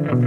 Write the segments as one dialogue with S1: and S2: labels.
S1: Hello,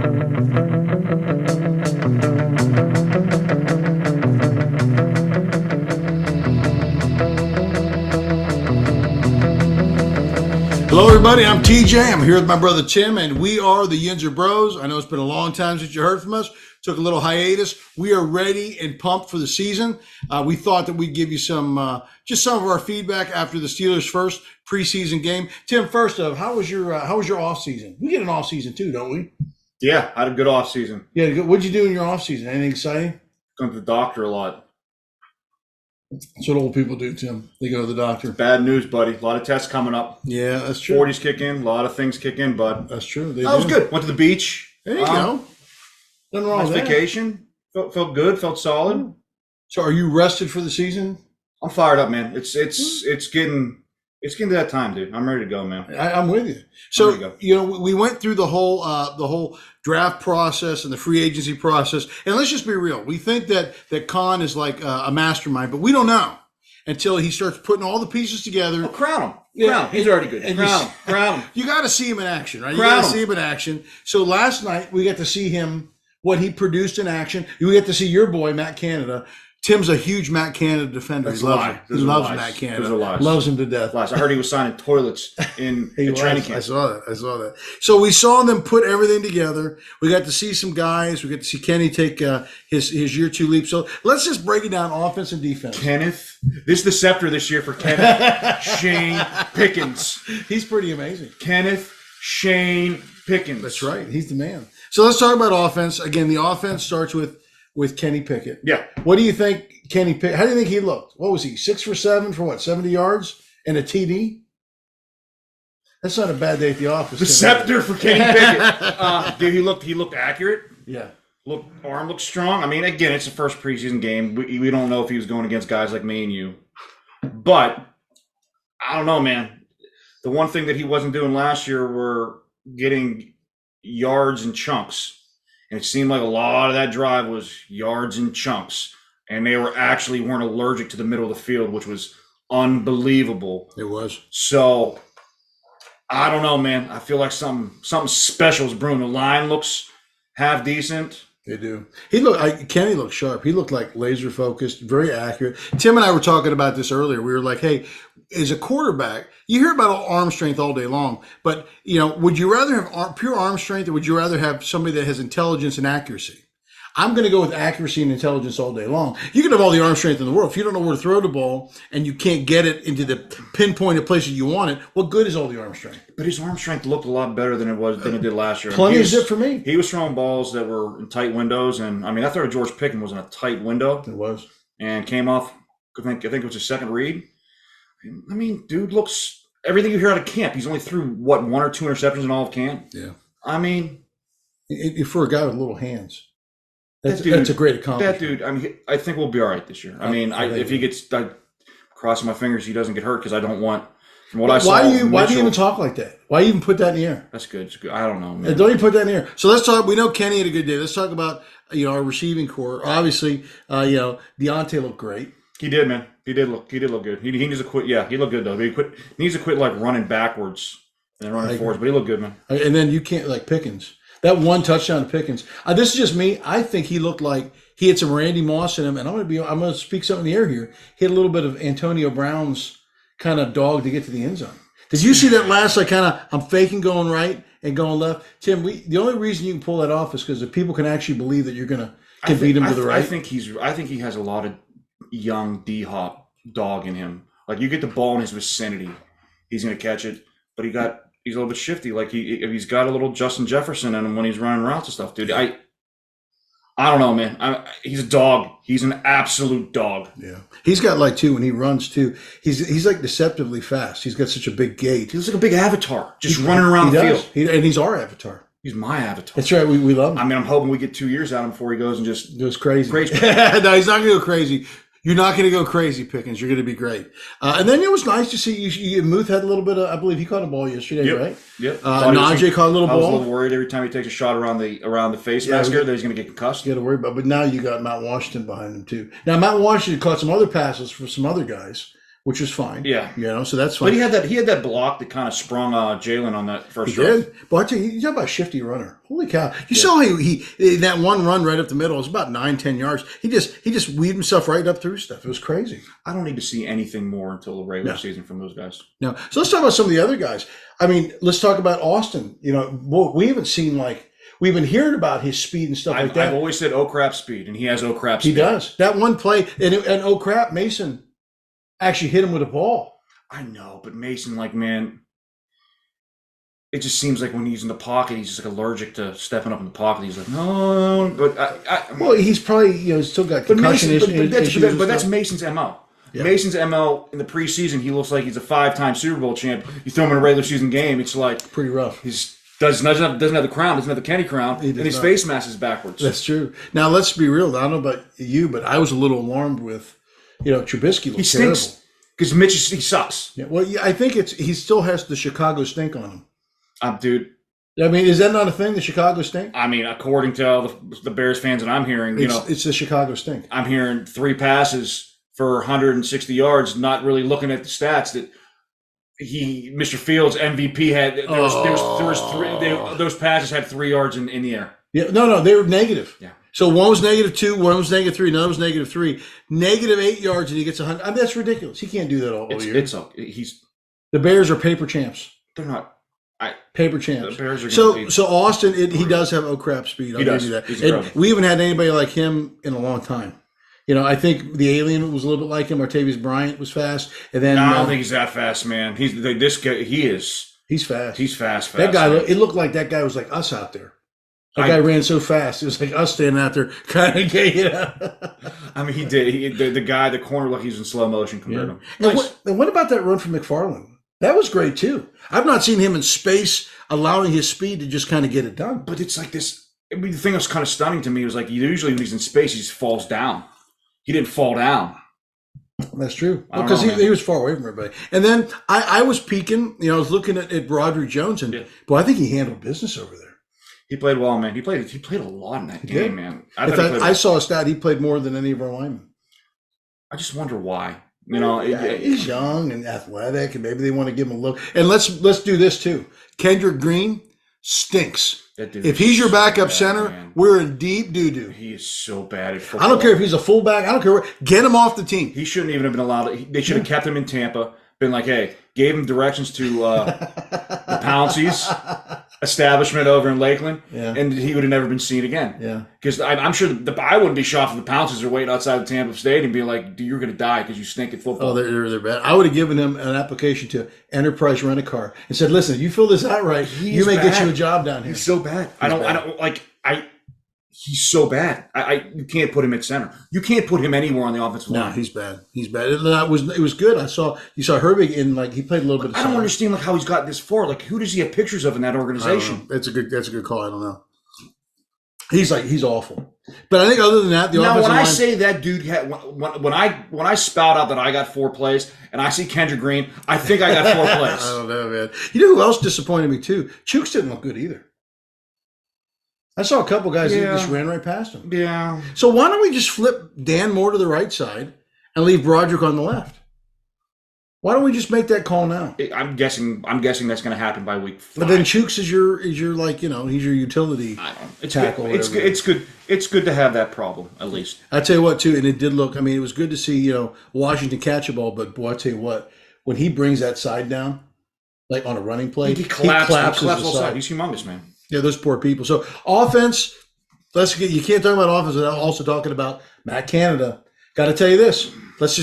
S1: everybody. I'm TJ. I'm here with my brother Tim, and we are the YINZER Bros. I know it's been a long time since you heard from us. Took a little hiatus. We are ready and pumped for the season. We thought that we'd give you just some of our feedback after the Steelers' first preseason game. Tim, first off, how was your off season? We get an off season too, don't we?
S2: Yeah, I had a good off season.
S1: Yeah. What'd you do in your off season? Anything exciting?
S2: Going to the doctor a lot.
S1: That's what old people do, Tim. They go to the doctor.
S2: Bad news, buddy. A lot of tests coming up.
S1: Yeah, that's true.
S2: 40s kick in. A lot of things kick in, bud.
S1: That's true.
S2: That was good. Went to the beach.
S1: There you go. Nothing wrong with that.
S2: Vacation. Felt good. Felt solid.
S1: So, are you rested for the season?
S2: I'm fired up, man. It's getting to that time, dude. I'm ready to go, man.
S1: I'm with you. So, we went through the whole draft process and the free agency process. And let's just be real. We think that Khan is like a mastermind, but we don't know until he starts putting all the pieces together.
S2: Well, crown him. Crown him. He's already good. Crown him.
S1: You got to see him in action, right? You
S2: Crown
S1: got to
S2: him.
S1: see him in action. So last night we got to see him, what he produced in action. We get to see your boy, Matt Canada. Tim's a huge Matt Canada defender.
S2: That's
S1: He loves him. He loves Matt Canada.
S2: Those are lies.
S1: Loves him to death.
S2: Lies. I heard he was signing toilets in training camp.
S1: I saw that. So we saw them put everything together. We got to see some guys. We got to see Kenny take his year 2 leap. So let's just break it down, offense and defense.
S2: Kenneth. This is the scepter this year for Kenneth Shane Pickens.
S1: He's pretty amazing.
S2: Kenneth Shane Pickens.
S1: That's right. He's the man. So let's talk about offense. Again, the offense starts with Kenny Pickett.
S2: Yeah.
S1: What do you think Kenny Pickett, how do you think he looked? What was he, 6 for 7 for what, 70 yards and a TD? That's not a bad day at the office.
S2: The scepter for Kenny Pickett. Dude, he looked accurate.
S1: Yeah.
S2: Arm looked strong. I mean, again, it's the first preseason game. We don't know if he was going against guys like me and you. But I don't know, man. The one thing that he wasn't doing last year were getting yards and chunks. And it seemed like a lot of that drive was yards and chunks. And they weren't allergic to the middle of the field, which was unbelievable.
S1: It was.
S2: So, I don't know, man. I feel like something special is brewing. The line looks half decent.
S1: They do. Kenny looked sharp. He looked like laser focused, very accurate. Tim and I were talking about this earlier. We were like, hey, as a quarterback, you hear about arm strength all day long, but would you rather have pure arm strength, or would you rather have somebody that has intelligence and accuracy? I'm going to go with accuracy and intelligence all day long. You can have all the arm strength in the world. If you don't know where to throw the ball and you can't get it into the pinpointed places you want it, what good is all the arm strength?
S2: But his arm strength looked a lot better than it did last year.
S1: Plenty is it for me.
S2: He was throwing balls that were in tight windows, and I mean, I thought George Pickens was in a tight window.
S1: It was,
S2: and came off. I think it was his second read. I mean, dude looks everything you hear out of camp. He's only threw 1 or 2 interceptions in all of camp.
S1: Yeah,
S2: I mean,
S1: for a guy with little hands. That's a great accomplishment.
S2: That dude, I mean, I think we'll be all right this year. I mean, if he gets, crossing my fingers, he doesn't get hurt, because I don't want, from what I saw.
S1: Why do you even talk like that? Why even put that in the air?
S2: That's good. It's good. I don't know, man.
S1: Don't even put that in the air. So let's talk. We know Kenny had a good day. Let's talk about our receiving core. Obviously, Deontay looked great.
S2: He did, man. He did look good. He needs to quit. Yeah, he looked good though. He needs to quit like running backwards and running forwards. But he looked good, man. And
S1: then you can't like Pickens. That one touchdown to Pickens. This is just me. I think he looked like he had some Randy Moss in him, and I'm going to speak something in the air here. He had a little bit of Antonio Brown's kind of dog to get to the end zone. Did you see that last? I'm faking going right and going left. Tim, the only reason you can pull that off is because the people can actually believe that you're going to beat him to the right.
S2: I think he has a lot of young D-Hop dog in him. Like, you get the ball in his vicinity, he's going to catch it. But he's a little bit shifty. Like, he's got a little Justin Jefferson in him when he's running routes and stuff, dude. I don't know, man. He's a dog. He's an absolute dog.
S1: Yeah, he's got when he runs too. He's like deceptively fast. He's got such a big gait.
S2: He's like a big avatar, just running around the field.
S1: And he's our avatar.
S2: He's my avatar.
S1: That's right. We love him.
S2: I mean, I'm hoping we get 2 years out of him before he goes and just
S1: goes crazy.
S2: Crazy.
S1: No, he's not going to go crazy. You're not going to go crazy, Pickens. You're going to be great. And then it was nice to see Muth had a little bit of, I believe he caught a ball yesterday, right?
S2: Yep.
S1: Najee caught a little ball.
S2: I was a little worried every time he takes a shot around the face mask that he's going to get concussed.
S1: You got to worry about. But now you got Matt Washington behind him too. Now Matt Washington caught some other passes for some other guys, which is fine.
S2: Yeah.
S1: So that's fine.
S2: But he had that block that kind of sprung Jalen on that first
S1: He
S2: drive.
S1: did. But I tell you talk about a shifty runner. Holy cow! You saw he that one run right up the middle. It was about 9-10 yards. He just weaved himself right up through stuff. It was crazy.
S2: I don't need to see anything more until the regular season from those guys.
S1: No. So let's talk about some of the other guys. I mean, let's talk about Austin. We haven't seen we've been hearing about his speed and stuff like that.
S2: I've always said, "Oh crap, speed," and he has "Oh crap, speed."
S1: He does. That one play, and oh crap, Mason actually hit him with a ball.
S2: I know, but Mason, man, it just seems like when he's in the pocket, he's just allergic to stepping up in the pocket. He's like, no, but
S1: well, he's probably still got concussion issues.
S2: But that's Mason's MO. Yeah. Mason's MO in the preseason, he looks like he's a 5-time Super Bowl champ. You throw him in a regular season game, it's like
S1: pretty rough.
S2: Doesn't have the crown, doesn't have the Kenny crown, and his face mask is backwards.
S1: That's true. Now let's be real. I don't know about you, but I was a little alarmed with, Trubisky looks terrible.
S2: Because Mitch, he sucks.
S1: Yeah, well, I think he still has the Chicago stink on him.
S2: Dude.
S1: I mean, is that not a thing, the Chicago stink?
S2: I mean, according to all the Bears fans that I'm hearing,
S1: it's the Chicago stink.
S2: I'm hearing 3 passes for 160 yards, not really looking at the stats that Mr. Fields MVP had. There was 3. Those passes had 3 yards in the air.
S1: Yeah, no, they were negative.
S2: Yeah.
S1: So one was -2, one was -3, another was -3. -8 yards, and he gets 100. I mean, that's ridiculous. He can't do that all year. The Bears are paper champs.
S2: They're not.
S1: Paper champs.
S2: The Bears are
S1: so Austin, he does have crap speed. I'll give you that. And we haven't had anybody like him in a long time. I think the alien was a little bit like him. Martavis Bryant was fast, and then
S2: I don't think he's that fast, man. He's fast. He's fast.
S1: That guy, it looked like that guy was like us out there. That guy ran so fast. It was like us standing out there kind of
S2: I mean, he did. The corner looked he was in slow motion compared to him.
S1: Nice. And what about that run from McFarland? That was great too. I've not seen him in space allowing his speed to just kind of get it done.
S2: But it's like this. I mean, the thing that was kind of stunning to me was like usually when he's in space, he just falls down. He didn't fall down.
S1: That's true. Because he was far away from everybody. And then I was peeking. I was looking at Broderick Jones, and boy, I think he handled business over there.
S2: He played well, man. He played a lot in that game, man.
S1: I saw a stat. He played more than any of our linemen.
S2: I just wonder why.
S1: He's young and athletic, and maybe they want to give him a look. And let's do this too. Kendrick Green stinks. If he's your backup center, man, we're in deep doo-doo.
S2: He is so bad at football.
S1: I don't care if he's a fullback. I don't care. Get him off the team.
S2: He shouldn't even have been allowed. They should have kept him in Tampa. Been like, hey, gave him directions to the Pouncey's establishment over in Lakeland, and he would have never been seen again.
S1: Yeah,
S2: because I'm sure I wouldn't be shocked if the Pouncey's are waiting outside of Tampa Stadium and be like, "Dude, you're going to die because you stink at football."
S1: Oh, they're bad. I would have given him an application to Enterprise Rent a Car and said, "Listen, if you fill this out right, you may get you a job down here."
S2: He's so bad. He's so bad. You can't put him at center. You can't put him anywhere on the offensive line.
S1: No, he's bad. He's bad. It was good. You saw Herbig in he played a little bit of
S2: I don't understand how he's got this far. Who does he have pictures of in that organization?
S1: That's a good call. I don't know. He's awful. But I think other than that,
S2: when I say that dude when I spout out that I got 4 plays and I see Kendrick Green, I think I got 4 plays.
S1: I don't know, man. You know who else disappointed me too? Chooks didn't look good either. I saw a couple guys that just ran right past him.
S2: Yeah.
S1: So why don't we just flip Dan Moore to the right side and leave Broderick on the left? Why don't we just make that call now?
S2: I'm guessing that's going to happen by week 5.
S1: But then Chooks is your he's your utility tackle.
S2: It's good to have that problem at least.
S1: I tell you what too, and it did look. I mean, it was good to see Washington catch a ball, but boy, I tell you what, when he brings that side down, like on a running play, he collapses the side.
S2: He's humongous, man.
S1: Yeah, those poor people. So offense, you can't talk about offense without also talking about Matt Canada. Got to tell you this.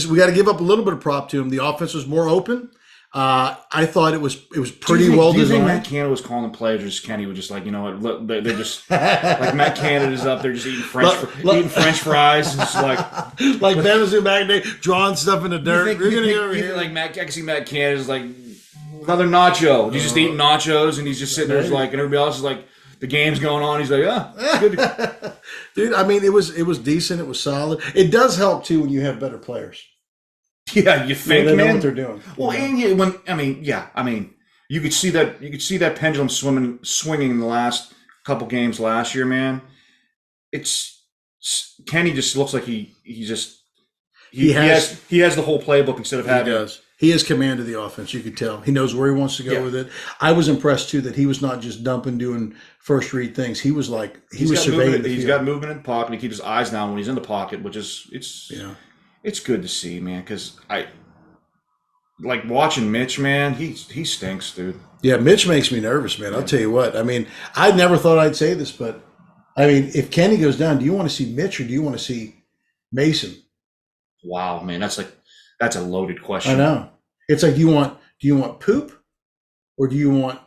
S1: We got to give up a little bit of prop to him. The offense was more open. I thought it was pretty well designed.
S2: Do you think Matt Canada was calling the plays, or just Kenny was just like, look, they're just like Matt Canada's up there just eating French fries, and just like
S1: Ben was in back there drawing stuff in the dirt.
S2: I can see Matt Canada's like another nacho. He's just eating nachos, and he's just sitting there, and everybody else is like, the game's going on. He's like, good.
S1: Dude, I mean, it was decent. It was solid. It does help too when you have better players.
S2: Yeah, you think,
S1: they
S2: man.
S1: know what they're doing.
S2: Well, and you could see that pendulum swinging in the last couple games last year, man. Kenny just looks like he he has the whole playbook instead of having.
S1: He does. He has command of the offense. You could tell. He knows where he wants to go with it. I was impressed too that he was not just dumping, doing first read things. He was like he was surveying.
S2: He's got movement in the pocket. He keeps his eyes down when he's in the pocket, which is it's good to see, man. Because I like watching Mitch, man. He stinks, dude.
S1: Yeah, Mitch makes me nervous, man. I'll tell you what. I mean, I never thought I'd say this, but I mean, if Kenny goes down, do you want to see Mitch or do you want to see Mason?
S2: Wow, man, that's a loaded question.
S1: I know. It's like, do you want poop or do you want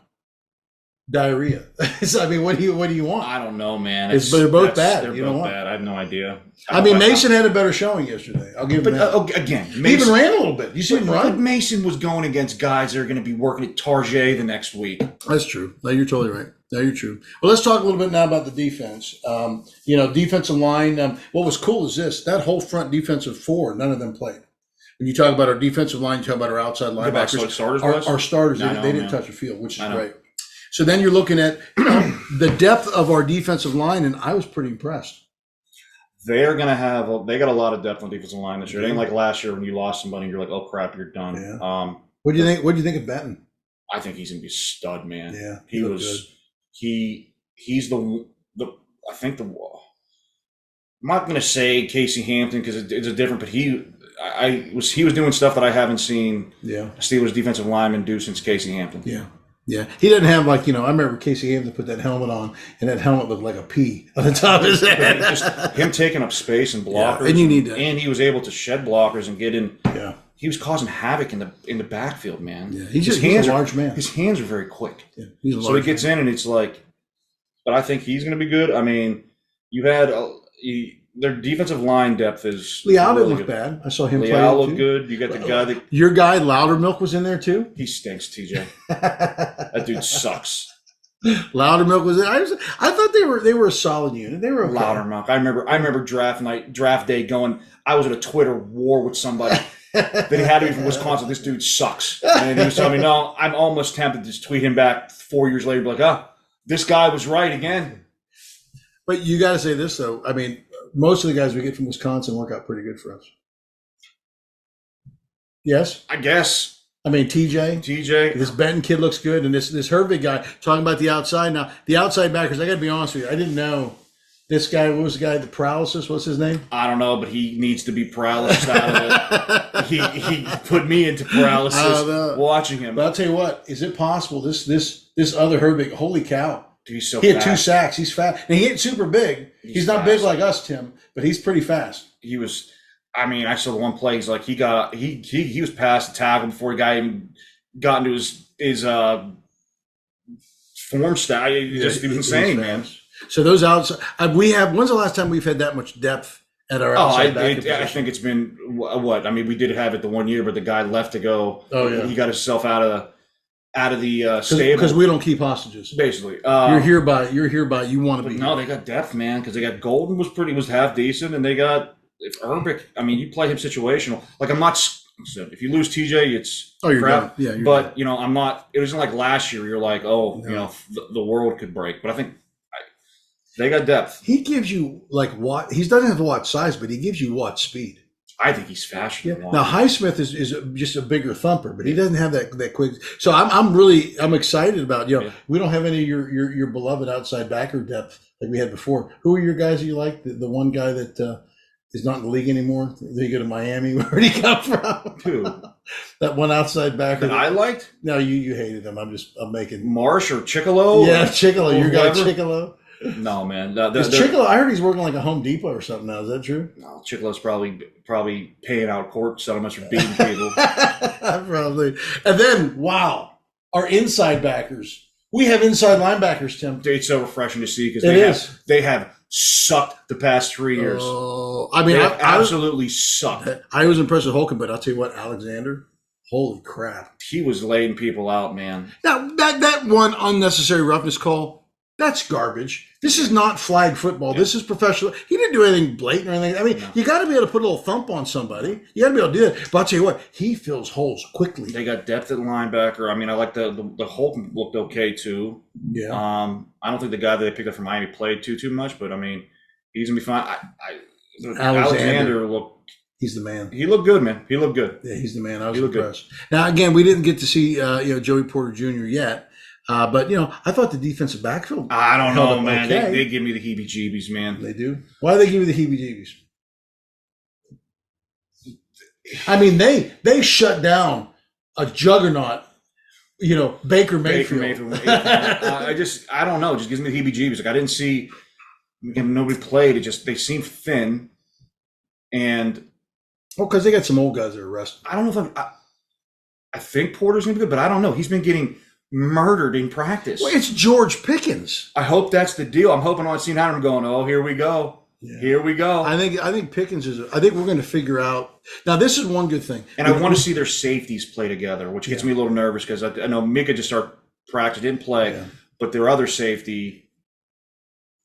S1: diarrhea? I mean, what do you want?
S2: I don't know, man.
S1: They're both bad.
S2: They're both bad. I have no idea.
S1: I mean, Mason had a better showing yesterday. I'll give him that.
S2: Again, Mason,
S1: he even ran a little bit. You see him run?
S2: Mason was going against guys that are going to be working at Target the next week.
S1: That's true. No, you're totally right. No, you're true. Well, let's talk a little bit now about the defense. Defensive line. What was cool is this: that whole front defensive four, none of them played. When you talk about our defensive line, you talk about our outside linebackers.
S2: Our
S1: starters, they didn't touch the field, which is great. So then you're looking at the depth of our defensive line, and I was pretty impressed.
S2: They got a lot of depth on defensive line this year. It ain't like last year when you lost somebody and you're like, oh crap, you're done.
S1: Yeah. What do you think? What do you think of Benton?
S2: I think he's gonna be a stud, man.
S1: Yeah,
S2: he was. Good. He's the. I think the. I'm not gonna say Casey Hampton because it's a different, but he was doing stuff that I haven't seen.
S1: Yeah.
S2: Steelers defensive lineman do since Casey Hampton.
S1: Yeah. Yeah, he doesn't have I remember Casey Hampton put that helmet on, and that helmet looked like a P on the top of his head.
S2: Just him taking up space and blockers,
S1: and you need that.
S2: And he was able to shed blockers and get in.
S1: Yeah,
S2: he was causing havoc in the backfield, man.
S1: Yeah, he's a large man.
S2: His hands are very quick.
S1: Yeah, he's a large
S2: so he gets in, and it's like, but I think he's going to be good. I mean, you had their defensive line depth is.
S1: Leal didn't look bad. I saw him play.
S2: Leal looked good. You got the guy that
S1: your guy Loudermilk was in there too.
S2: He stinks, TJ. That dude sucks.
S1: Loudermilk was in. I thought they were a solid unit. They were okay.
S2: Loudermilk. I remember draft day going. I was at a Twitter war with somebody that he had to be from Wisconsin. This dude sucks, and he was telling me, no, I'm almost tempted to just tweet him back 4 years later, be like, this guy was right again.
S1: But you got to say this though. I mean, most of the guys we get from Wisconsin work out pretty good for us. Yes?
S2: I guess.
S1: I mean, TJ. This Benton kid looks good. And this Hervig guy, talking about the outside now. The outside backers, I got to be honest with you. I didn't know this guy. What was the guy, the paralysis? What's his name?
S2: I don't know, but he needs to be paralysis out of it. He put me into paralysis watching him.
S1: But I'll tell you what. Is it possible this other Hervig, holy cow.
S2: Dude, he's so
S1: he had
S2: fast.
S1: 2 sacks. He's fast. And he ain't super big. He's not big like us, Tim, but he's pretty fast.
S2: He was. I mean, I saw the one play. He's like he was past the tackle before he even got into his form stat. He was insane, man.
S1: So those outside, when's the last time we've had that much depth at our outside back?
S2: I think it's been what? I mean, we did have it the one year, but the guy left to go.
S1: Oh yeah,
S2: he got himself out of the stable
S1: because we don't keep hostages.
S2: Basically,
S1: you're hereby. You want to be.
S2: No, they got depth, man, because they got Golden was half decent, and they got Urbic. I mean, you play him situational. Like I'm not. If you lose TJ, it's
S1: you're
S2: crap.
S1: Done. Yeah,
S2: but done. I'm not. It wasn't like last year. You're like, the world could break. But I think they got depth.
S1: He gives you like what he doesn't have what size, but he gives you what speed.
S2: I think he's faster.
S1: Yeah. Now Highsmith is just a bigger thumper, but he doesn't have that quick. So I'm excited about we don't have any of your beloved outside backer depth like we had before. Who are your guys that you like? The one guy that is not in the league anymore. They go to Miami. Where did he come from?
S2: Who?
S1: That one outside backer
S2: that I liked.
S1: No, you hated him. I'm making
S2: Marsh or Chickalo.
S1: Yeah, Chickalo. Your guy Chickalo.
S2: No, man.
S1: Chickalo, I heard he's working like a Home Depot or something now. Is that true?
S2: No, Chickalo's probably paying out court settlements for beating people.
S1: Probably. And then, wow, our inside backers. We have inside linebackers, Tim.
S2: It's so refreshing to see because they have sucked the past 3 years.
S1: Oh, I mean,
S2: I absolutely sucked.
S1: I was impressed with Holcomb, but I'll tell you what, Alexander, holy crap.
S2: He was laying people out, man.
S1: Now, that one unnecessary roughness call, that's garbage. This is not flag football. Yeah. This is professional. He didn't do anything blatant or anything. I mean, you got to be able to put a little thump on somebody. You got to be able to do that. But I'll tell you what, he fills holes quickly.
S2: They got depth at linebacker. I mean, I like the Holcomb looked okay too.
S1: Yeah.
S2: I don't think the guy that they picked up from Miami played too much, but I mean, he's gonna be fine. Alexander looked
S1: He's the man.
S2: He looked good, man. He looked good.
S1: Yeah, he's the man. I was
S2: He looked good.
S1: impressed. Now, again, we didn't get to see Joey Porter Jr. yet, but I thought the defensive backfield.
S2: I don't
S1: held
S2: know,
S1: up
S2: man.
S1: okay.
S2: They give me the heebie-jeebies, man.
S1: They do. Why do they give you the heebie-jeebies? I mean, they shut down a juggernaut. Baker Mayfield.
S2: I don't know. It just gives me the heebie-jeebies. Like, I didn't see. Again, nobody played. They seemed thin, and
S1: because they got some old guys that are resting.
S2: I don't know if I think Porter's gonna be good, but I don't know. He's been getting murdered in practice.
S1: Well, it's George Pickens.
S2: I hope that's the deal. I'm hoping on seeing Adam going, oh, here we go. Yeah. Here we go.
S1: I think Pickens is. I think we're going to figure out. Now, this is one good thing,
S2: and I want to see their safeties play together, which gets me a little nervous because I know Mika just started practice, didn't play, but their other safety,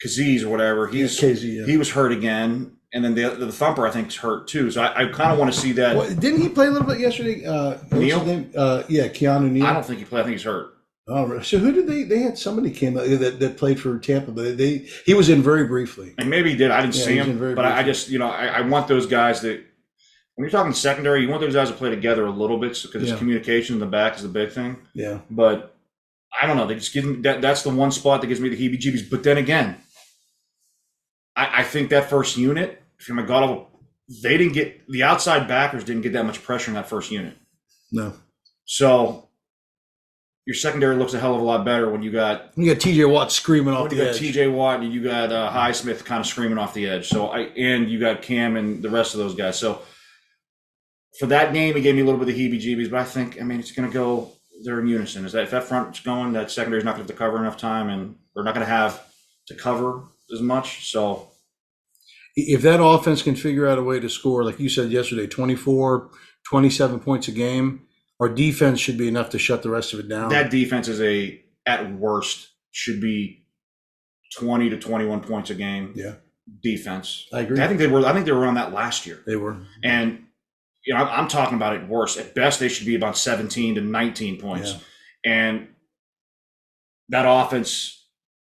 S2: Kaziz or whatever, he was hurt again. And then the thumper, I think, is hurt too. So I kind of want to see that.
S1: Well, didn't he play a little bit yesterday?
S2: Neil?
S1: Keanu Neal.
S2: I don't think he played. I think he's hurt.
S1: Oh, so who did they had somebody came that played for Tampa, but he was in very briefly.
S2: And maybe he did. I didn't see him, but I just I want those guys that when you're talking secondary, you want those guys to play together a little bit because it's communication in the back is the big thing.
S1: Yeah.
S2: But I don't know. They just give me that's the one spot that gives me the heebie-jeebies. But then again, I think that first unit. If you're my God, they didn't get the outside backers didn't get that much pressure in that first unit.
S1: No.
S2: So your secondary looks a hell of a lot better when you got
S1: TJ Watt screaming off the edge.
S2: You got TJ Watt and you got Highsmith kind of screaming off the edge. So and you got Cam and the rest of those guys. So for that game, it gave me a little bit of the heebie-jeebies. But I think it's going to go. They're in unison. If that front's going, that secondary's not going to have to cover enough time, and they're not going to have to cover as much. So.
S1: If that offense can figure out a way to score, like you said yesterday, 24, 27 points a game, our defense should be enough to shut the rest of it down.
S2: That defense is at worst, should be 20 to 21 points a game.
S1: Yeah.
S2: Defense.
S1: I agree.
S2: I think they were on that last year.
S1: They were.
S2: And I'm talking about it worse. At best, they should be about 17 to 19 points. Yeah. And that offense,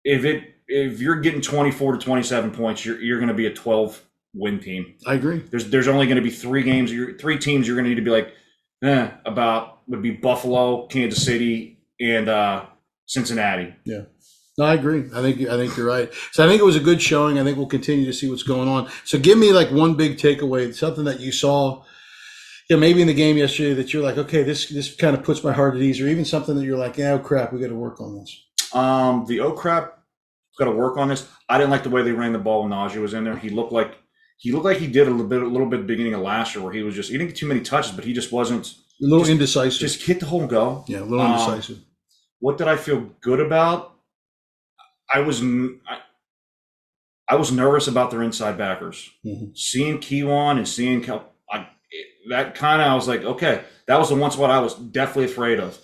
S2: if you're getting 24 to 27 points, you're going to be a 12-win team.
S1: I agree.
S2: There's only going to be three teams you're going to need to be like, would be Buffalo, Kansas City, and Cincinnati.
S1: Yeah. No, I agree. I think you're right. So I think it was a good showing. I think we'll continue to see what's going on. So give me like one big takeaway, something that you saw, maybe in the game yesterday that you're like, okay, this kind of puts my heart at ease, or even something that you're like, oh crap, we got to work on this.
S2: The oh crap. Got to work on this. I didn't like the way they ran the ball when Najee was in there. He looked like he did a little bit at the beginning of last year, where he didn't get too many touches, but he just wasn't
S1: a little indecisive.
S2: Just hit the hole and go.
S1: Yeah, a little indecisive.
S2: What did I feel good about? I was nervous about their inside backers. Mm-hmm. Seeing Keywan and seeing I was like, okay, that was the one spot I was definitely afraid of.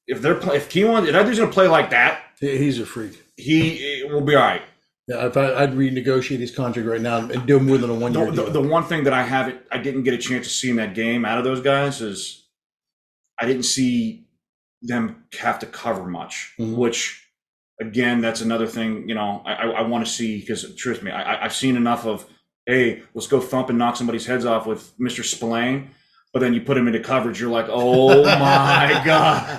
S2: If Keywan, if that dude's gonna play like that,
S1: he's a freak.
S2: He will be all right.
S1: Yeah, if I'd renegotiate his contract right now and do more than a 1 year deal.
S2: The one thing that I didn't get a chance to see in that game out of those guys is I didn't see them have to cover much, which again, that's another thing, I want to see, because trust me, I've seen enough of, hey, let's go thump and knock somebody's heads off with Mr. Spillane. But then you put him into coverage, you're like, oh my God.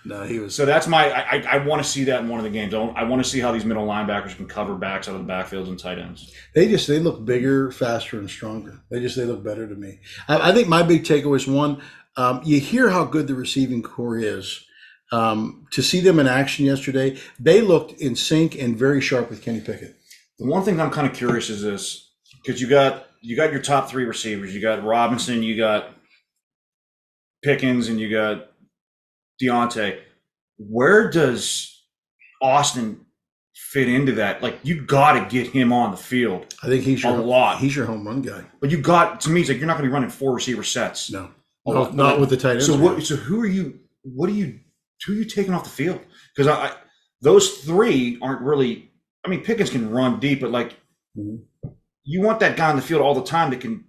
S1: No, he was.
S2: So that's I want to see that in one of the games. I want to see how these middle linebackers can cover backs out of the backfields and tight ends.
S1: They look bigger, faster, and stronger. They look better to me. I think my big takeaway is one, you hear how good the receiving core is. To see them in action yesterday, they looked in sync and very sharp with Kenny Pickett.
S2: The one thing I'm kind of curious is this, because you got your top three receivers. You got Robinson, you got Pickens, and you got Deontay. Where does Austin fit into that? Like, you got to get him on the field.
S1: I think he's your home run guy.
S2: But to me, it's like you're not going to be running 4 receiver sets.
S1: No, not with the tight ends.
S2: So who are you taking off the field? Because those three aren't really. I mean, Pickens can run deep, but like. Mm-hmm. You want that guy on the field all the time that can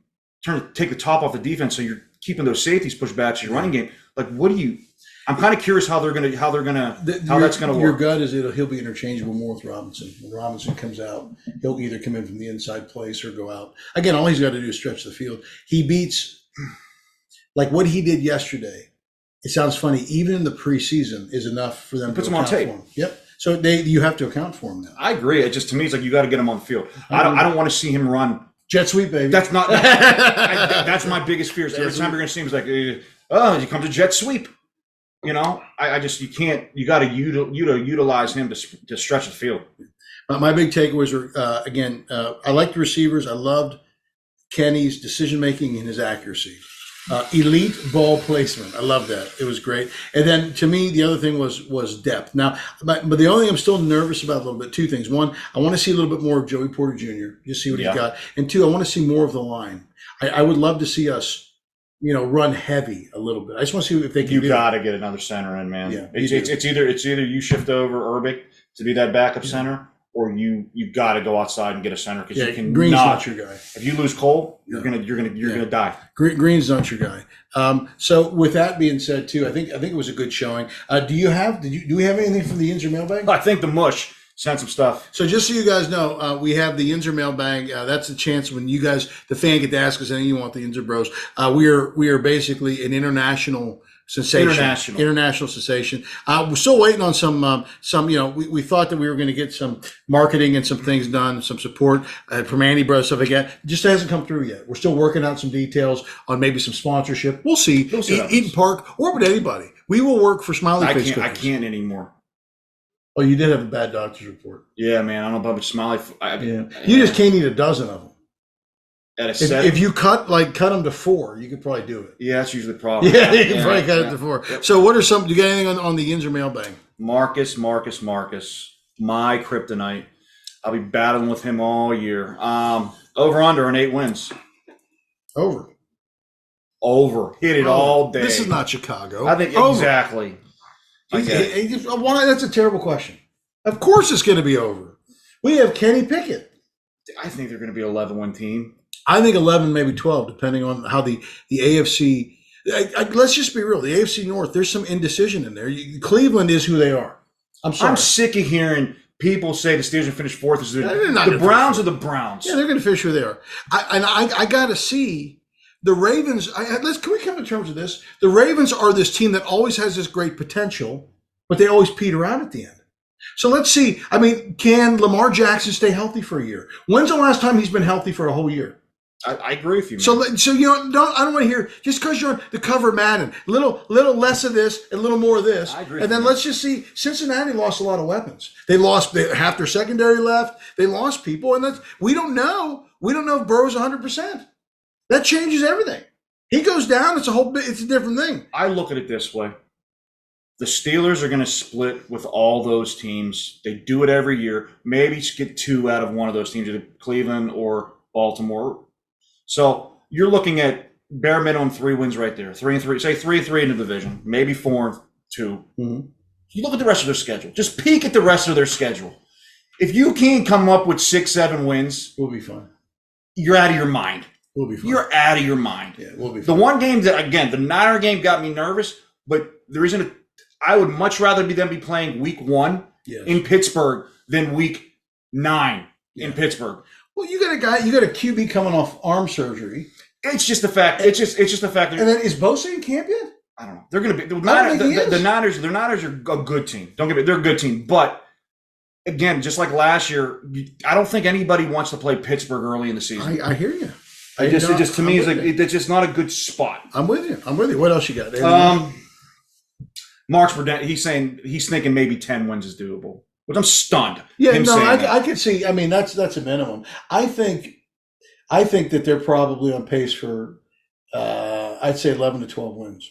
S2: take the top off the defense, so you're keeping those safeties pushed back to your running game. Like, what do you I'm kind of curious how that's gonna
S1: Your
S2: work.
S1: gut is he'll be interchangeable more with Robinson. When Robinson comes out, he'll either come in from the inside place or go out. Again, all he's got to do is stretch the field. He beats, like what he did yesterday. It sounds funny. Even in the preseason is enough for them to
S2: puts him on tape.
S1: For him. Yep. So you have to account for him now.
S2: I agree. It just, to me, it's like you got to get him on the field. I don't want to see him run
S1: jet sweep, baby.
S2: That's not. That's my biggest fear. Every time you're going to see him, it's like, he comes to jet sweep. You know, I just, you can't. You got to utilize him to stretch the field.
S1: My big takeaways were again. I liked the receivers. I loved Kenny's decision making and his accuracy. Elite ball placement. I love that. It was great. And then to me, the other thing was depth. Now, but the only thing I'm still nervous about a little bit, two things. One, I want to see a little bit more of Joey Porter Jr., just see what he's got. And two, I want to see more of the line. I would love to see us, run heavy a little bit. I just want to see if they can.
S2: You got to get another center in, man.
S1: Yeah,
S2: it's either you shift over Urbic to be that backup center, or you got to go outside and get a center because you can
S1: Green's not your guy.
S2: If you lose Cole, you're gonna die.
S1: Green's not your guy. So with that being said, too, I think it was a good showing. Do we have anything from the YINZER mailbag?
S2: I think the mush sent some stuff.
S1: So just so you guys know, we have the YINZER mailbag. That's a chance when you guys, the fan, get to ask us anything you want. The YINZER Bros. We are basically an international sensation. International sensation. We're still waiting on some. We thought that we were going to get some marketing and some things done, some support from Andy Bros, stuff like that. It just hasn't come through yet. We're still working out some details on maybe some sponsorship. We'll see. Eden Park or with anybody. We will work for Smiley Face.
S2: I can't anymore.
S1: Oh, you did have a bad doctor's report.
S2: Yeah, man. I don't know about Smiley.
S1: You just can't eat a dozen of them.
S2: If
S1: you cut them to 4, you could probably do it.
S2: Yeah, that's usually the problem.
S1: Yeah, you can probably cut it to 4. Yep. So what are some, do you got anything on the YINZER mailbag?
S2: Marcus, my kryptonite. I'll be battling with him all year. Over under on 8 wins.
S1: Over.
S2: Hit it all day.
S1: This is not Chicago.
S2: I think exactly.
S1: That's a terrible question. Of course it's going to be over. We have Kenny Pickett.
S2: I think they're going to be an 11-win team.
S1: I think 11, maybe 12, depending on how the AFC. Let's just be real. The AFC North, there's some indecision in there. Cleveland is who they are. I'm sorry.
S2: I'm sick of hearing people say the Steelers are finished 4th. The Browns are the Browns.
S1: Yeah, they're going to finish who they are. I got to see the Ravens. Can we come to terms with this? The Ravens are this team that always has this great potential, but they always peter out at the end. So let's see. I mean, can Lamar Jackson stay healthy for a year? When's the last time he's been healthy for a whole year?
S2: I agree with you, man.
S1: So I don't want to hear, just because you're on the cover of Madden, a little less of this and a little more of this.
S2: I agree.
S1: And then let's just see, Cincinnati lost a lot of weapons. They lost half their secondary left. They lost people, and we don't know. We don't know if Burrow's 100%. That changes everything. He goes down, it's a different thing.
S2: I look at it this way. The Steelers are going to split with all those teams. They do it every year. Maybe get 2 out of one of those teams, either Cleveland or Baltimore. So you're looking at bare minimum 3 wins right there. 3-3. Say 3-3 in the division. Maybe 4-2. Mm-hmm. You look at the rest of their schedule. Just peek at the rest of their schedule. If you can't come up with 6-7 wins,
S1: we'll be fine.
S2: You're out of your mind.
S1: We'll be fine.
S2: You're out of your mind.
S1: Yeah, we'll be fine.
S2: The one game that, again, the Niner game got me nervous, but there isn't I would much rather be playing week 1 in Pittsburgh than week 9 in Pittsburgh.
S1: Well, you got a QB coming off arm surgery.
S2: It's just the fact. It's just the fact.
S1: And then is Bosa in camp yet?
S2: I don't know. They're going to be the Niners. The Niners are a good team. Don't get me. They're a good team, but again, just like last year, I don't think anybody wants to play Pittsburgh early in the season.
S1: I hear you.
S2: To me, it's just not a good spot.
S1: I'm with you. What else you got?
S2: Mark's he's thinking maybe 10 wins is doable. But I'm stunned.
S1: Yeah, I could see. I mean, that's a minimum. I think that they're probably on pace for, I'd say 11 to 12 wins.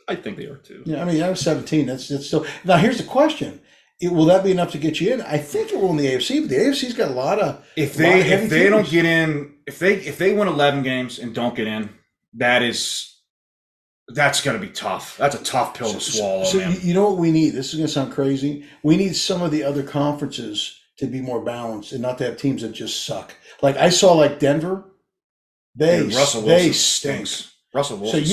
S2: I think they are too.
S1: Yeah, I mean, I was 17. That's still. Now, here's the question: will that be enough to get you in? I think it will in the AFC, but the AFC's got a lot of.
S2: If they don't get in, if they win 11 games and don't get in, that's going to be tough. That's a tough pill to swallow, man.
S1: You know what we need? This is going to sound crazy. We need some of the other conferences to be more balanced and not to have teams that just suck. Like I saw Denver. Russell Wilson
S2: stinks. Russell
S1: So
S2: Wilson.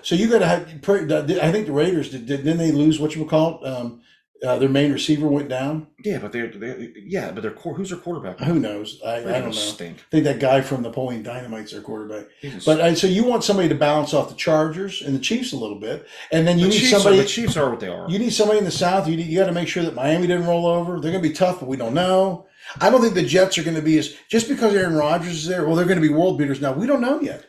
S1: So you got to have. I think the Raiders didn't they lose what you would call it? Their main receiver went down.
S2: Yeah, but who's their quarterback?
S1: Who knows? I don't know.
S2: Stink.
S1: I think that guy from Napoleon Dynamite's their quarterback.
S2: Jesus.
S1: But so you want somebody to balance off the Chargers and the Chiefs a little bit, and then you need somebody.
S2: The Chiefs are what they are.
S1: You need somebody in the South. You got to make sure that Miami didn't roll over. They're going to be tough, but we don't know. I don't think the Jets are going to be just because Aaron Rodgers is there. Well, they're going to be world beaters now. We don't know yet.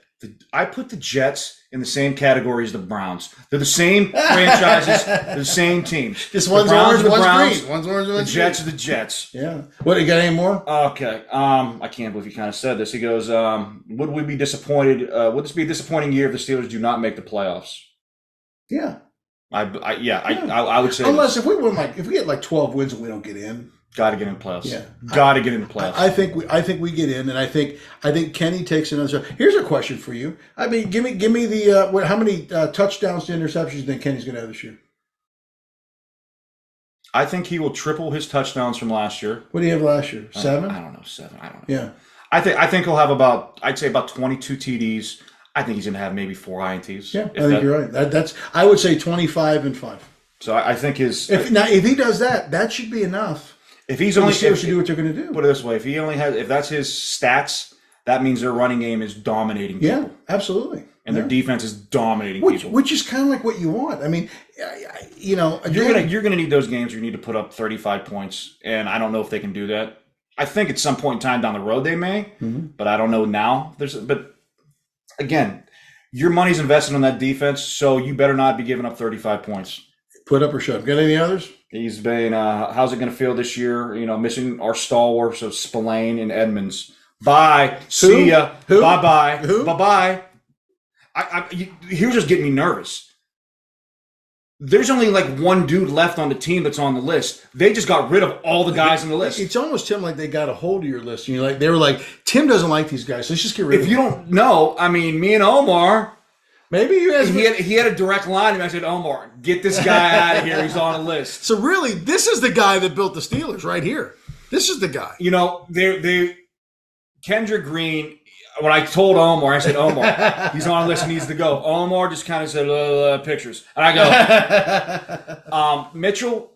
S2: I put the Jets in the same category as the Browns. They're the same franchises. They're the same teams.
S1: Just one's orange, one's green. One's orange, one's
S2: the Jets are the Jets.
S1: Yeah. What, you got any more?
S2: Okay. I can't believe he kind of said this. He goes, would we be disappointed? Would this be a disappointing year if the Steelers do not make the playoffs?
S1: Yeah.
S2: I would say
S1: unless if we get like 12 wins and we don't get in.
S2: Got to get in the playoffs.
S1: Yeah,
S2: got to get in the playoffs.
S1: I think we get in, and I think Kenny takes another shot. Here's a question for you. I mean, give me the how many touchdowns to interceptions do you think Kenny's going to have this year?
S2: I think he will triple his touchdowns from last year.
S1: What do you have last year? 7?
S2: I don't know. 7. I don't know.
S1: Yeah.
S2: I think he'll have about 22 TDs. I think he's going to have maybe 4 INTs.
S1: Yeah, I think you're right. That's I would say 25 and 5.
S2: So I think
S1: if he does that, that should be enough.
S2: If he's only
S1: to do what they're going to do.
S2: Put it this way: if that's his stats, that means their running game is dominating people.
S1: Yeah, absolutely.
S2: And their defense is dominating people.
S1: Which is kind of like what you want. I mean,
S2: you're gonna need those games where you need to put up 35 points, and I don't know if they can do that. I think at some point in time down the road they may, but I don't know now. But again, your money's invested on that defense, so you better not be giving up 35 points.
S1: Put up or shut up. Got any others?
S2: He's been, how's it going to feel this year? Missing our stalwarts of Spillane and Edmonds. Bye. See ya.
S1: Who?
S2: Bye-bye.
S1: Who?
S2: Bye-bye. You're just getting me nervous. There's only like one dude left on the team that's on the list. They just got rid of all the guys on the list.
S1: It's almost, Tim, like they got a hold of your list. And they were like, Tim doesn't like these guys, so let's just get rid of them.
S2: If you don't know, I mean, me and Omar...
S1: Maybe you guys.
S2: He had a direct line, and I said, "Omar, get this guy out of here. He's on a list."
S1: So really, this is the guy that built the Steelers, right here. This is the guy.
S2: Kendrick Green. When I told Omar, I said, "Omar, he's on a list. He needs to go." Omar just kind of said, "Pictures," and I go, "Mitchell."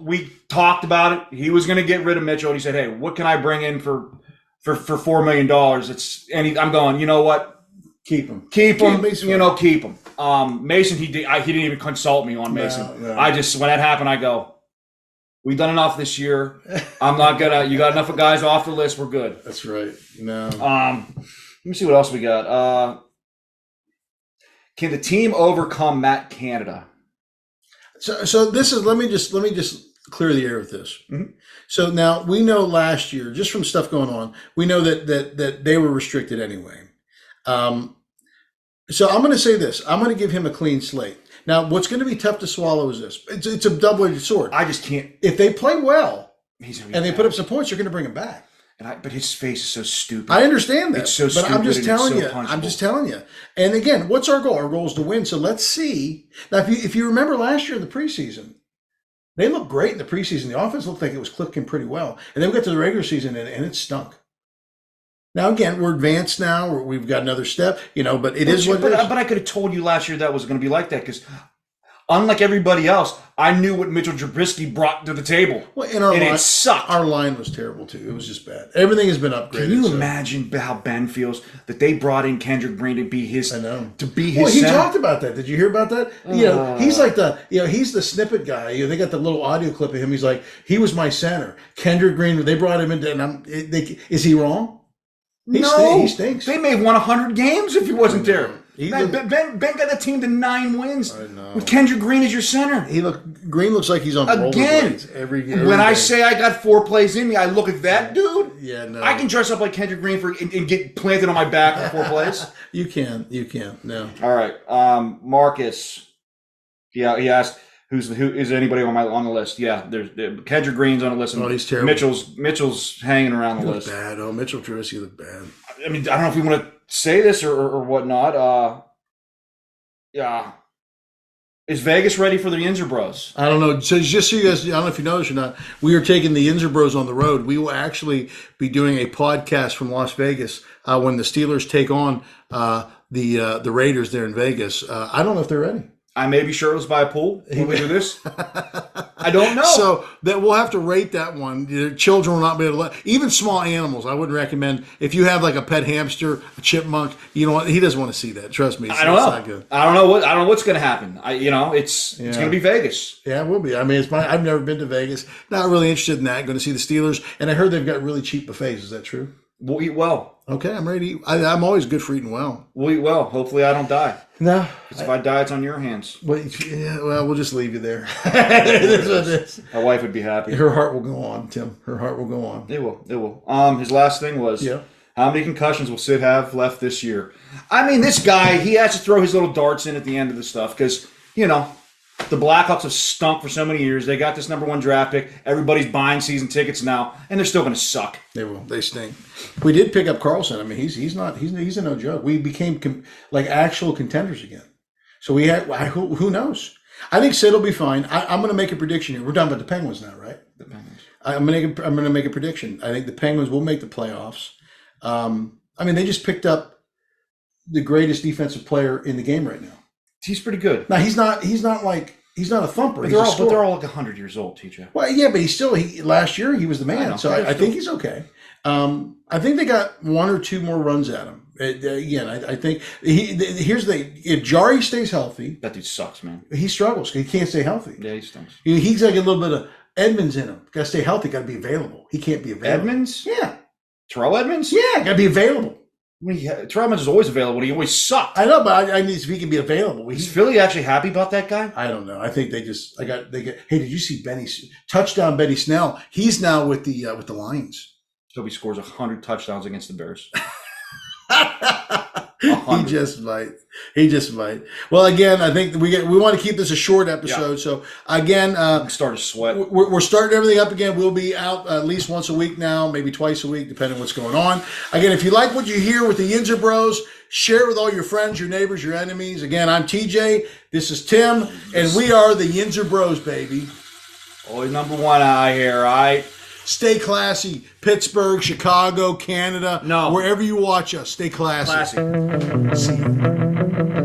S2: We talked about it. He was going to get rid of Mitchell, and he said, "Hey, what can I bring in for $4 million?" I'm going. You know what?
S1: Keep him.
S2: Keep him. Keep him. Mason, he didn't even consult me on Mason. No. When that happened, I go, we've done enough this year. I'm not gonna. You got enough of guys off the list. We're good.
S1: That's right. No.
S2: Let me see what else we got. Can the team overcome Matt Canada?
S1: So this is. Let me just clear the air with this.
S2: Mm-hmm.
S1: So now we know last year, just from stuff going on, we know that they were restricted anyway. So I'm going to say this. I'm going to give him a clean slate. Now, what's going to be tough to swallow is this. It's a double-edged sword.
S2: I just can't.
S1: If they play well and they put up some points, you're going to bring him back.
S2: But his face is so stupid.
S1: I understand that.
S2: It's so stupid.
S1: But I'm just telling you.
S2: Punchable.
S1: I'm just telling you. And again, what's our goal? Our goal is to win. So let's see. Now, if you remember last year in the preseason, they looked great in the preseason. The offense looked like it was clicking pretty well. And then we got to the regular season, and it stunk. Now, again, we're advanced now. We've got another step, but it is what it is.
S2: But I could have told you last year that was going to be like that because, unlike everybody else, I knew what Mitchell Trubisky brought to the table.
S1: Well, and
S2: it sucked.
S1: Our line was terrible, too. It was just bad. Everything has been upgraded.
S2: Can you imagine how Ben feels that they brought in Kendrick Green to be his
S1: center?
S2: He
S1: talked about that. Did you hear about that? He's like he's the snippet guy. They got the little audio clip of him. He's like, he was my center. Kendrick Green, they brought him in, and is he wrong? He stinks.
S2: They may have won 100 games if he wasn't there. Ben got the team to 9 wins with Kendrick Green as your center.
S1: Green looks like he's on rollerblades every
S2: when I say I got 4 plays in me, I look at that dude.
S1: Yeah, no.
S2: I can dress up like Kendrick Green and get planted on my back for 4 plays.
S1: You can. No.
S2: All right, Marcus. Yeah, he asked. Who is anybody on the list? Yeah, there's Kendrick Green's on the list.
S1: And he's terrible.
S2: Mitchell's hanging around the list.
S1: Bad. Oh, Mitchell Trubisky looked bad.
S2: I mean, I don't know if we want to say this or whatnot. Yeah, is Vegas ready for the YINZER Bros?
S1: I don't know. So just so you guys, I don't know if you know this or not. We are taking the YINZER Bros on the road. We will actually be doing a podcast from Las Vegas when the Steelers take on the Raiders there in Vegas. I don't know if they're ready.
S2: I may be shirtless by a pool when we do this. I don't know.
S1: So that we'll have to rate that one. Your children will not be able to even small animals. I wouldn't recommend if you have like a pet hamster, a chipmunk. You know what? He doesn't want to see that. Trust me.
S2: I don't know.
S1: Not good.
S2: I don't know what's going to happen. It's going to be Vegas.
S1: Yeah, it will be. I mean, I've never been to Vegas. Not really interested in that. Going to see the Steelers, and I heard they've got really cheap buffets. Is that true?
S2: We'll eat well.
S1: Okay, I'm ready to eat. I'm always good for eating well.
S2: We'll eat well. Hopefully, I don't die.
S1: No.
S2: Because if I die, it's on your hands.
S1: Well, we'll just leave you there. That's what it is.
S2: My wife would be happy.
S1: Her heart will go on, Tim. Her heart will go on.
S2: It will. It will. His last thing was, how many concussions will Sid have left this year? I mean, this guy, he has to throw his little darts in at the end of the stuff because, the Blackhawks have stunk for so many years. They got this #1 draft pick. Everybody's buying season tickets now, and they're still going to suck.
S1: They will. They stink. We did pick up Carlson. I mean, he's a no joke. We became like actual contenders again. So we had who knows? I think Sid will be fine. I'm going to make a prediction here. We're done with the Penguins now, right?
S2: The Penguins.
S1: I'm going to make a prediction. I think the Penguins will make the playoffs. I mean, they just picked up the greatest defensive player in the game right now.
S2: He's pretty good.
S1: Now he's not a thumper.
S2: But they're all like 100 years old, TJ.
S1: Well, yeah, but last year he was the man. So I think he's okay. I think they got one or two more runs at him. Again, I think if Jari stays healthy,
S2: that dude sucks, man.
S1: He struggles. He can't stay healthy.
S2: Yeah, he stinks.
S1: He's like a little bit of Edmonds in him. Got to stay healthy. Got to be available. He can't be available.
S2: Edmonds?
S1: Yeah.
S2: Terrell Edmonds?
S1: Yeah, got to be available.
S2: Terrell Edmonds is always available. He always sucked.
S1: I know, but I need if he can be available.
S2: Is Philly actually happy about that guy?
S1: I don't know. I think they get. Hey, did you see touchdown Benny Snell? He's now with the Lions.
S2: So he scores 100 touchdowns against the Bears.
S1: He just might. Well, again, I think we want to keep this a short episode. Yeah. So again,
S2: start to sweat.
S1: We're starting everything up again. We'll be out at least once a week now, maybe twice a week, depending on what's going on. Again, if you like what you hear with the Yinzer Bros, share it with all your friends, your neighbors, your enemies. Again, I'm TJ. This is Tim, and we are the Yinzer Bros, baby.
S2: Always #1 out here, all right?
S1: Stay classy. Pittsburgh, Chicago, Canada.
S2: No.
S1: Wherever you watch us, stay classy.
S2: Classy.
S1: See you.